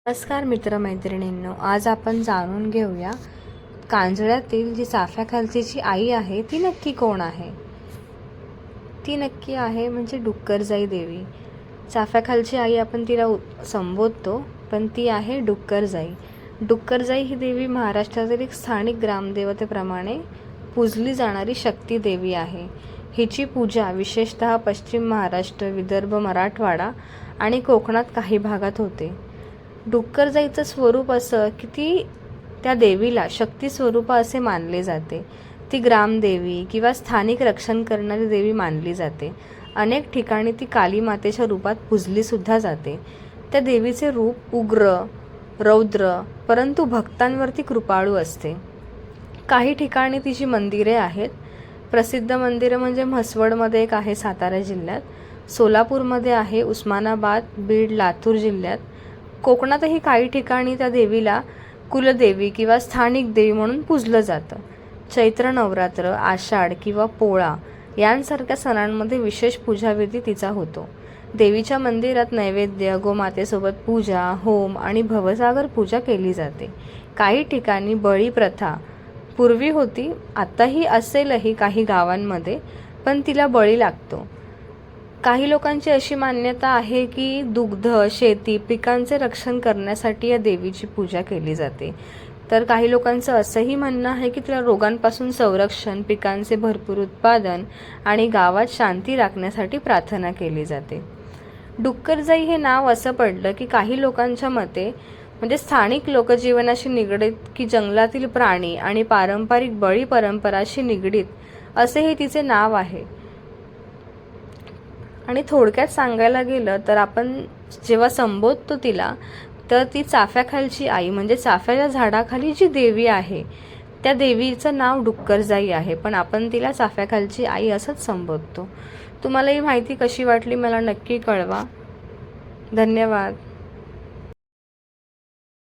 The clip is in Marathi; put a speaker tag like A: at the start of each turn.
A: नमस्कार मित्रमैत्रिणींनो, आज आपण जाणून घेऊया कांजळ्यातील जी चाफ्याखालची जी आई आहे ती नक्की कोण आहे. ती नक्की आहे म्हणजे डुक्करजाई देवी. चाफ्याखालची आई आपण तिला संबोधतो, पण ती आहे डुक्करजाई. डुक्करजाई ही देवी महाराष्ट्रातील एक स्थानिक ग्रामदेवतेप्रमाणे पूजली जाणारी शक्ती देवी आहे. हिची पूजा विशेषतः पश्चिम महाराष्ट्र, विदर्भ, मराठवाडा आणि कोकणात काही भागात होते. डुक्करजाईचं स्वरूप असं की ती त्या देवीला शक्ती स्वरूप असे मानले जाते. ती ग्रामदेवी किंवा स्थानिक रक्षण करणारी देवी मानली जाते. अनेक ठिकाणी ती काली मातेच्या रूपात पूजली सुद्धा जाते. त्या देवीचे रूप उग्र, रौद्र, परंतु भक्तांवरती कृपाळू असते. काही ठिकाणी तिची मंदिरे आहेत. प्रसिद्ध मंदिरं म्हणजे म्हसवडमध्ये एक आहे सातारा जिल्ह्यात, सोलापूरमध्ये आहे, उस्मानाबाद, बीड, लातूर जिल्ह्यात. कोकणातही काही ठिकाणी त्या देवीला कुलदेवी किंवा स्थानिक देवी म्हणून पूजलं जातं. चैत्र नवरात्र, आषाढ किंवा पोळा यांसारख्या सणांमध्ये विशेष पूजाविधी तिचा होतो. देवीच्या मंदिरात नैवेद्य, गोमातेसोबत पूजा, होम आणि भवसागर पूजा केली जाते. काही ठिकाणी बळी प्रथा पूर्वी होती, आताही असेलही काही गावांमध्ये, पण तिला बळी लागतो. काही लोकांची अशी मान्यता आहे की दुग्ध, शेती, पिकांचे रक्षण करण्यासाठी या देवीची पूजा केली जाते. तर काही लोकांचं असंही म्हणणं आहे की तिला रोगांपासून संरक्षण, पिकांचे भरपूर उत्पादन आणि गावात शांती राखण्यासाठी प्रार्थना केली जाते. डुक्करजाई हे नाव असं पडलं की काही लोकांच्या मते म्हणजे स्थानिक लोकजीवनाशी निगडीत की जंगलातील प्राणी आणि पारंपरिक बळी परंपराशी निगडीत असे हे तिचे नाव आहे. आणि थोडक्यात सांगायला गेलं तर आपण जेव्हा संबोधतो तिला, तर ती चाफ्याखालची आई म्हणजे चाफ्याच्या झाडाखाली जी देवी आहे त्या देवीचं नाव डुक्करजाई आहे, पण आपण तिला चाफ्याखालची आई असंच संबोधतो. तुम्हाला ही माहिती कशी वाटली मला नक्की कळवा. धन्यवाद.